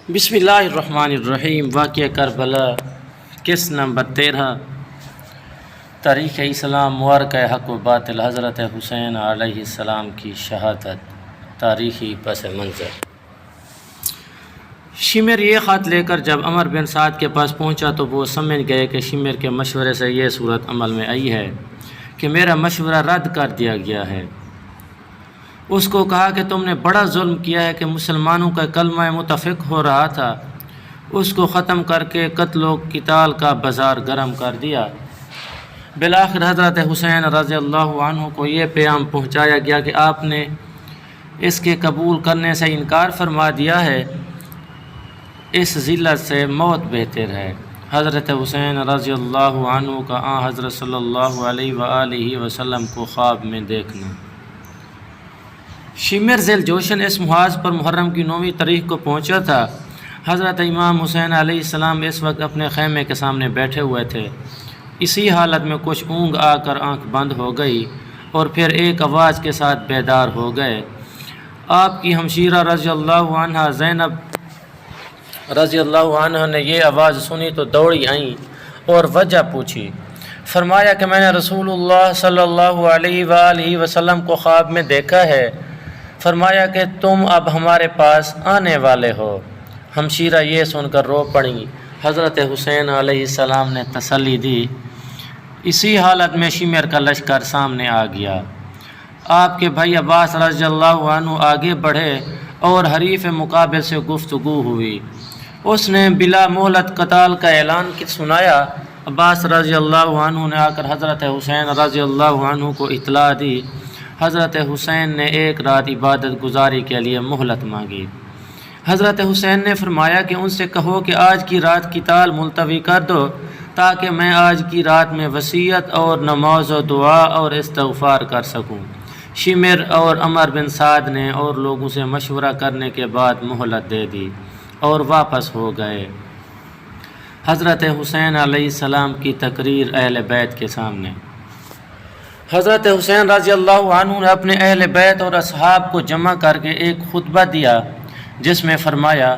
بسم اللہ الرحمن الرحیم۔ واقعہ کربلا قسط نمبر 13۔ تاریخ اسلام معرکہ حق و باطل، حضرت حسین علیہ السلام کی شہادت، تاریخی پس منظر۔ شمر یہ خط لے کر جب عمر بن سعد کے پاس پہنچا تو وہ سمجھ گئے کہ شمر کے مشورے سے یہ صورت عمل میں آئی ہے کہ میرا مشورہ رد کر دیا گیا ہے۔ اس کو کہا کہ تم نے بڑا ظلم کیا ہے کہ مسلمانوں کا کلمہ متفق ہو رہا تھا، اس کو ختم کر کے قتل و قتال کا بازار گرم کر دیا۔ بالآخر حضرت حسین رضی اللہ عنہ کو یہ پیغام پہنچایا گیا کہ آپ نے اس کے قبول کرنے سے انکار فرما دیا ہے، اس ذلت سے موت بہتر ہے۔ حضرت حسین رضی اللہ عنہ کا حضرت صلی اللہ علیہ وآلہ وسلم کو خواب میں دیکھنا۔ شمر ذی الجوشن اس محاذ پر محرم کی 9ویں تاریخ کو پہنچا تھا۔ حضرت امام حسین علیہ السلام اس وقت اپنے خیمے کے سامنے بیٹھے ہوئے تھے۔ اسی حالت میں کچھ اونگ آ کر آنکھ بند ہو گئی اور پھر ایک آواز کے ساتھ بیدار ہو گئے۔ آپ کی ہمشیرہ رضی اللہ عنہ زینب رضی اللہ عنہ نے یہ آواز سنی تو دوڑی آئیں اور وجہ پوچھی۔ فرمایا کہ میں نے رسول اللہ صلی اللہ علیہ وآلہ وسلم کو خواب میں دیکھا ہے۔ فرمایا کہ تم اب ہمارے پاس آنے والے ہو۔ ہمشیرہ یہ سن کر رو پڑیں۔ حضرت حسین علیہ السلام نے تسلی دی۔ اسی حالت میں شمر کا لشکر سامنے آ گیا۔ آپ کے بھائی عباس رضی اللہ عنہ آگے بڑھے اور حریف مقابل سے گفتگو ہوئی۔ اس نے بلا مہلت قتال کا اعلان سنایا۔ عباس رضی اللہ عنہ نے آ کر حضرت حسین رضی اللہ عنہ کو اطلاع دی۔ حضرت حسین نے ایک رات عبادت گزاری کے لیے مہلت مانگی۔ حضرت حسین نے فرمایا کہ ان سے کہو کہ آج کی رات قتال ملتوی کر دو تاکہ میں آج کی رات میں وصیت اور نماز و دعا اور استغفار کر سکوں۔ شمر اور عمر بن سعد نے اور لوگوں سے مشورہ کرنے کے بعد مہلت دے دی اور واپس ہو گئے۔ حضرت حسین علیہ السلام کی تقریر اہل بیت کے سامنے۔ حضرت حسین رضی اللہ عنہ نے اپنے اہل بیت اور اصحاب کو جمع کر کے ایک خطبہ دیا جس میں فرمایا،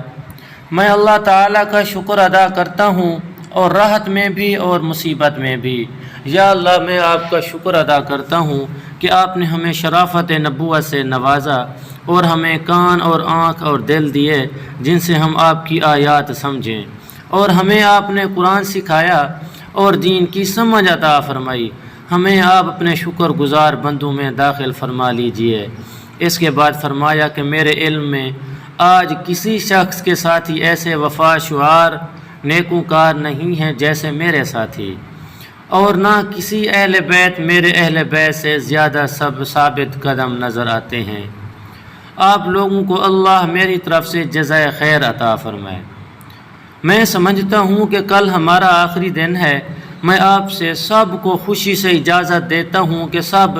میں اللہ تعالیٰ کا شکر ادا کرتا ہوں اور راحت میں بھی اور مصیبت میں بھی۔ یا اللہ، میں آپ کا شکر ادا کرتا ہوں کہ آپ نے ہمیں شرافت نبوت سے نوازا اور ہمیں کان اور آنکھ اور دل دیے جن سے ہم آپ کی آیات سمجھیں، اور ہمیں آپ نے قرآن سکھایا اور دین کی سمجھ عطا فرمائی۔ ہمیں آپ اپنے شکر گزار بندوں میں داخل فرما لیجئے۔ اس کے بعد فرمایا کہ میرے علم میں آج کسی شخص کے ساتھی ایسے وفا شعار نیکوکار نہیں ہیں جیسے میرے ساتھی، اور نہ کسی اہل بیت میرے اہل بیت سے زیادہ ثابت قدم نظر آتے ہیں۔ آپ لوگوں کو اللہ میری طرف سے جزائے خیر عطا فرمائے۔ میں سمجھتا ہوں کہ کل ہمارا آخری دن ہے۔ میں آپ سے سب کو خوشی سے اجازت دیتا ہوں کہ سب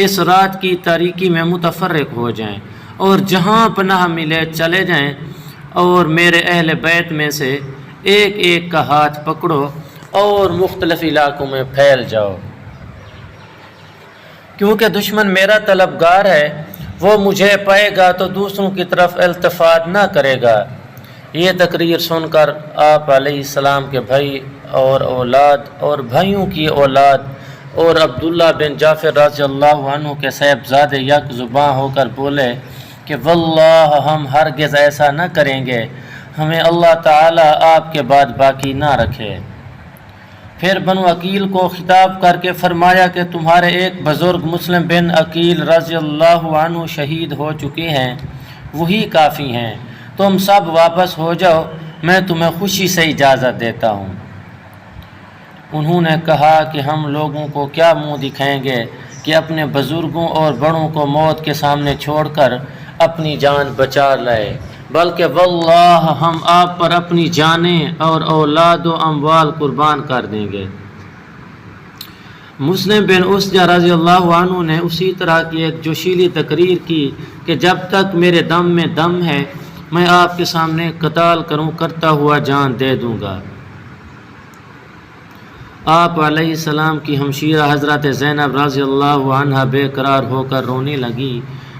اس رات کی تاریکی میں متفرق ہو جائیں اور جہاں پناہ ملے چلے جائیں، اور میرے اہل بیت میں سے ایک ایک کا ہاتھ پکڑو اور مختلف علاقوں میں پھیل جاؤ، کیونکہ دشمن میرا طلبگار ہے، وہ مجھے پائے گا تو دوسروں کی طرف التفات نہ کرے گا۔ یہ تقریر سن کر آپ علیہ السلام کے بھائی اور اولاد اور بھائیوں کی اولاد اور عبداللہ بن جعفر رضی اللہ عنہ کے صاحبزادے یک زباں ہو کر بولے کہ واللہ ہم ہرگز ایسا نہ کریں گے، ہمیں اللہ تعالیٰ آپ کے بعد باقی نہ رکھے۔ پھر بنو عقیل کو خطاب کر کے فرمایا کہ تمہارے ایک بزرگ مسلم بن عقیل رضی اللہ عنہ شہید ہو چکے ہیں، وہی کافی ہیں، تم سب واپس ہو جاؤ، میں تمہیں خوشی سے اجازت دیتا ہوں۔ انہوں نے کہا کہ ہم لوگوں کو کیا منہ دکھائیں گے کہ اپنے بزرگوں اور بڑوں کو موت کے سامنے چھوڑ کر اپنی جان بچا لائے، بلکہ واللہ ہم آپ پر اپنی جانیں اور اولاد و اموال قربان کر دیں گے۔ مسلم بن اسجہ رضی اللہ عنہ نے اسی طرح کی ایک جوشیلی تقریر کی کہ جب تک میرے دم میں دم ہے میں آپ کے سامنے قتال کرتا ہوا جان دے دوں گا۔ آپ علیہ السلام کی ہمشیرہ حضرت زینب رضی اللہ عنہ بے قرار ہو کر رونے لگی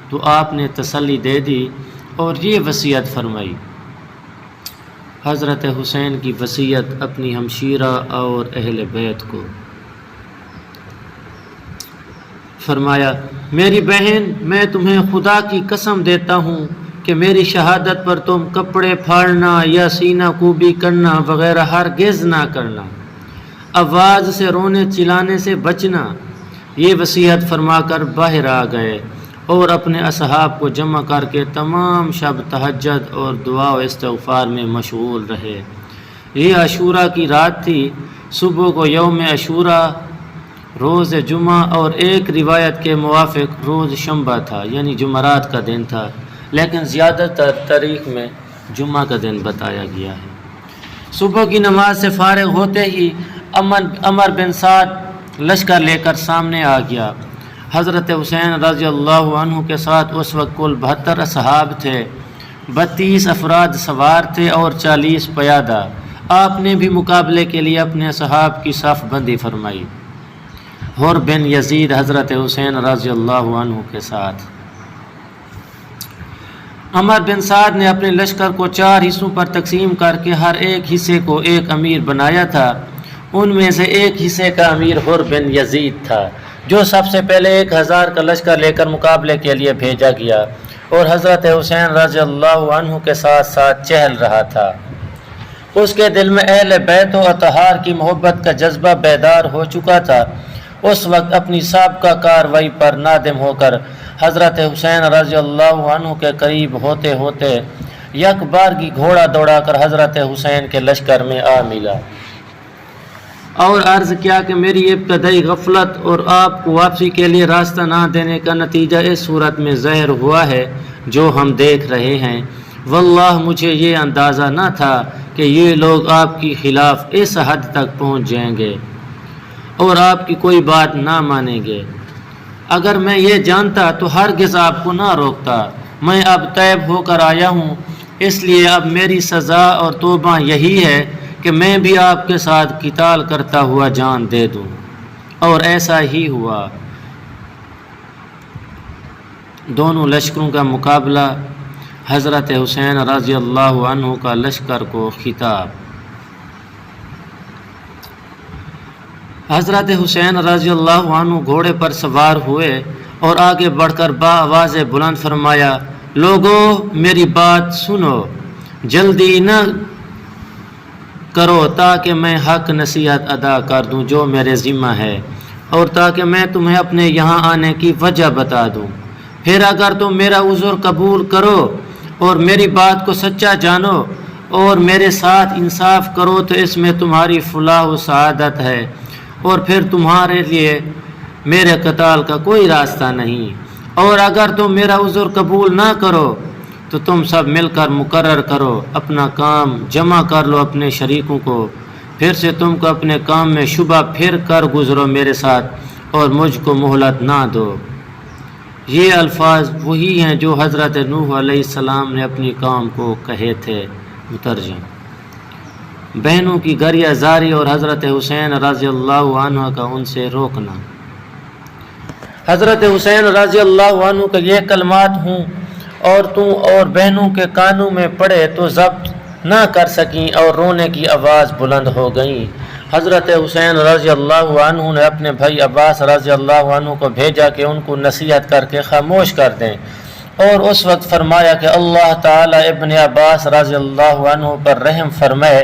تو آپ نے تسلی دے دی اور یہ وصیت فرمائی، حضرت حسین کی وصیت اپنی ہمشیرہ اور اہل بیت کو۔ فرمایا میری بہن، میں تمہیں خدا کی قسم دیتا ہوں کہ میری شہادت پر تم کپڑے پھاڑنا یا سینہ کوبی کرنا وغیرہ ہرگز نہ کرنا، آواز سے رونے چلانے سے بچنا۔ یہ وصیت فرما کر باہر آ گئے اور اپنے اصحاب کو جمع کر کے تمام شب تہجد اور دعا و استغفار میں مشغول رہے۔ یہ عاشورہ کی رات تھی۔ صبح کو یوم عاشورہ روز جمعہ اور ایک روایت کے موافق روز شنبہ تھا، یعنی جمعرات کا دن تھا، لیکن زیادہ تر تاریخ میں جمعہ کا دن بتایا گیا ہے۔ صبح کی نماز سے فارغ ہوتے ہی عمر بن سعد لشکر لے کر سامنے آ گیا۔ حضرت حسین رضی اللہ عنہ کے ساتھ اس وقت کل 72 اصحاب تھے، 32 افراد سوار تھے اور 40 پیادہ۔ آپ نے بھی مقابلے کے لیے اپنے اصحاب کی صف بندی فرمائی۔ حر بن یزید حضرت حسین رضی اللہ عنہ کے ساتھ۔ عمر بن سعد نے اپنے لشکر کو 4 حصوں پر تقسیم کر کے ہر ایک حصے کو ایک امیر بنایا تھا۔ ان میں سے ایک حصے کا امیر حر بن یزید تھا، جو سب سے پہلے 1000 کا لشکر لے کر مقابلے کے لیے بھیجا گیا اور حضرت حسین رضی اللہ عنہ کے ساتھ ساتھ چہل رہا تھا۔ اس کے دل میں اہل بیت و اطہار کی محبت کا جذبہ بیدار ہو چکا تھا۔ اس وقت اپنی سابقہ کارروائی پر نادم ہو کر حضرت حسین رضی اللہ عنہ کے قریب ہوتے ہوتے یک بارگی گھوڑا دوڑا کر حضرت حسین کے لشکر میں آ ملا اور عرض کیا کہ میری ابتدائی غفلت اور آپ کو واپسی کے لیے راستہ نہ دینے کا نتیجہ اس صورت میں ظاہر ہوا ہے جو ہم دیکھ رہے ہیں۔ واللہ مجھے یہ اندازہ نہ تھا کہ یہ لوگ آپ کی خلاف اس حد تک پہنچ جائیں گے اور آپ کی کوئی بات نہ مانیں گے۔ اگر میں یہ جانتا تو ہرگز آپ کو نہ روکتا۔ میں اب طیب ہو کر آیا ہوں، اس لیے اب میری سزا اور توبہ یہی ہے کہ میں بھی آپ کے ساتھ قتال کرتا ہوا جان دے دوں۔ اور ایسا ہی ہوا۔ دونوں لشکروں کا مقابلہ۔ حضرت حسین رضی اللہ عنہ کا لشکر کو خطاب۔ حضرت حسین رضی اللہ عنہ گھوڑے پر سوار ہوئے اور آگے بڑھ کر بآواز بلند فرمایا، لوگو میری بات سنو، جلدی نہ کرو تاکہ میں حق نصیحت ادا کر دوں جو میرے ذمہ ہے، اور تاکہ میں تمہیں اپنے یہاں آنے کی وجہ بتا دوں۔ پھر اگر تم میرا عذر قبول کرو اور میری بات کو سچا جانو اور میرے ساتھ انصاف کرو تو اس میں تمہاری فلاح و سعادت ہے، اور پھر تمہارے لیے میرے قتال کا کوئی راستہ نہیں۔ اور اگر تم میرا عذر قبول نہ کرو تو تم سب مل کر مقرر کرو، اپنا کام جمع کر لو اپنے شریکوں کو، پھر سے تم کو اپنے کام میں شبہ پھر کر گزرو میرے ساتھ اور مجھ کو مہلت نہ دو۔ یہ الفاظ وہی ہیں جو حضرت نوح علیہ السلام نے اپنی قوم کو کہے تھے۔ مترجم۔ بہنوں کی گریہ زاری اور حضرت حسین رضی اللہ عنہ کا ان سے روکنا۔ حضرت حسین رضی اللہ عنہ کے یہ کلمات ہوں عورتوں اور بہنوں کے کانوں میں پڑے تو ضبط نہ کر سکیں اور رونے کی آواز بلند ہو گئیں۔ حضرت حسین رضی اللہ عنہ نے اپنے بھائی عباس رضی اللہ عنہ کو بھیجا کہ ان کو نصیحت کر کے خاموش کر دیں، اور اس وقت فرمایا کہ اللہ تعالی ابن عباس رضی اللہ عنہ پر رحم فرمائے،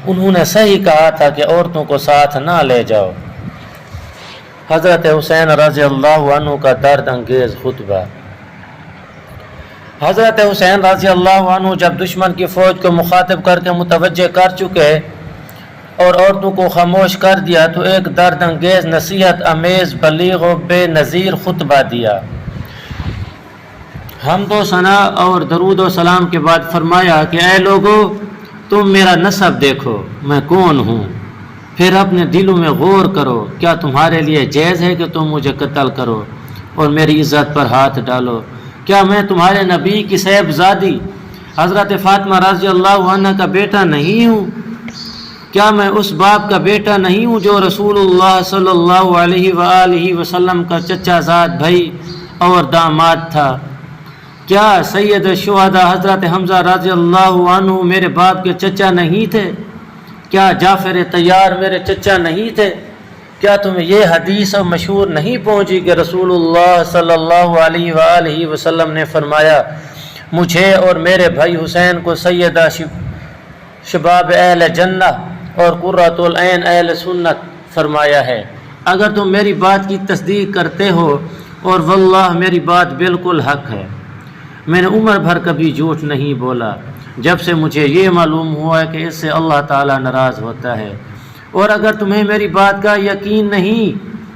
انہوں نے صحیح کہا تھا کہ عورتوں کو ساتھ نہ لے جاؤ۔ حضرت حسین رضی اللہ عنہ کا درد انگیز خطبہ۔ حضرت حسین رضی اللہ عنہ جب دشمن کی فوج کو مخاطب کر کے متوجہ کر چکے اور عورتوں کو خاموش کر دیا تو ایک درد انگیز نصیحت امیز بلیغ و بے نظیر خطبہ دیا۔ حمد و ثنا اور درود و سلام کے بعد فرمایا کہ اے لوگو، تم میرا نسب دیکھو، میں کون ہوں، پھر اپنے دلوں میں غور کرو، کیا تمہارے لیے جائز ہے کہ تم مجھے قتل کرو اور میری عزت پر ہاتھ ڈالو؟ کیا میں تمہارے نبی کی صاحبزادی حضرت فاطمہ رضی اللہ عنہ کا بیٹا نہیں ہوں؟ کیا میں اس باپ کا بیٹا نہیں ہوں جو رسول اللہ صلی اللہ علیہ وآلہ وسلم کا چچا زاد بھائی اور داماد تھا؟ کیا سید الشہداء حضرت حمزہ رضی اللہ عنہ میرے باپ کے چچا نہیں تھے؟ کیا جعفر طیار میرے چچا نہیں تھے؟ کیا تمہیں یہ حدیث مشہور نہیں پہنچی کہ رسول اللہ صلی اللہ علیہ وآلہ وسلم نے فرمایا مجھے اور میرے بھائی حسین کو سیدہ شباب اہل جنہ اور قرۃ العین اہل سنت فرمایا ہے؟ اگر تم میری بات کی تصدیق کرتے ہو، اور واللہ میری بات بالکل حق ہے، میں نے عمر بھر کبھی جھوٹ نہیں بولا جب سے مجھے یہ معلوم ہوا ہے کہ اس سے اللہ تعالیٰ ناراض ہوتا ہے۔ اور اگر تمہیں میری بات کا یقین نہیں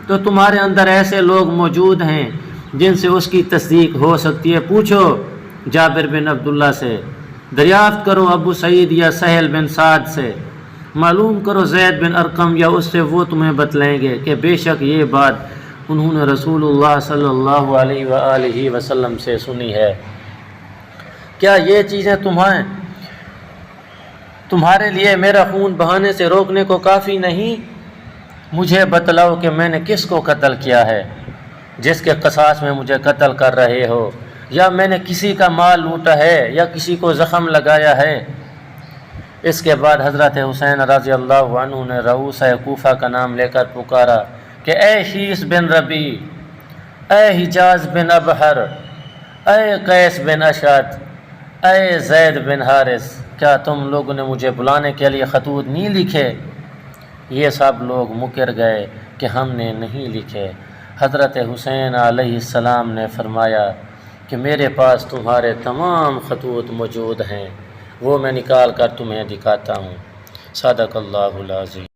تو تمہارے اندر ایسے لوگ موجود ہیں جن سے اس کی تصدیق ہو سکتی ہے۔ پوچھو جابر بن عبداللہ سے، دریافت کرو ابو سعید یا سہل بن سعد سے، معلوم کرو زید بن ارقم یا اس سے، وہ تمہیں بتلائیں گے کہ بے شک یہ بات انہوں نے رسول اللہ صلی اللہ علیہ وآلہ وسلم سے سنی ہے۔ کیا یہ چیزیں تمہارے لیے میرا خون بہانے سے روکنے کو کافی نہیں؟ مجھے بتلاؤ کہ میں نے کس کو قتل کیا ہے جس کے قصاص میں مجھے قتل کر رہے ہو، یا میں نے کسی کا مال لوٹا ہے یا کسی کو زخم لگایا ہے۔ اس کے بعد حضرت حسین رضی اللہ عنہ نے رؤوس کوفہ کا نام لے کر پکارا کہ اے شیس بن ربیع، اے حجاز بن ابحر، اے قیس بن اشعث، اے زید بن حارث، کیا تم لوگوں نے مجھے بلانے کے لیے خطوط نہیں لکھے؟ یہ سب لوگ مکر گئے کہ ہم نے نہیں لکھے۔ حضرت حسین علیہ السلام نے فرمایا کہ میرے پاس تمہارے تمام خطوط موجود ہیں، وہ میں نکال کر تمہیں دکھاتا ہوں۔ صدق اللہ العظیم۔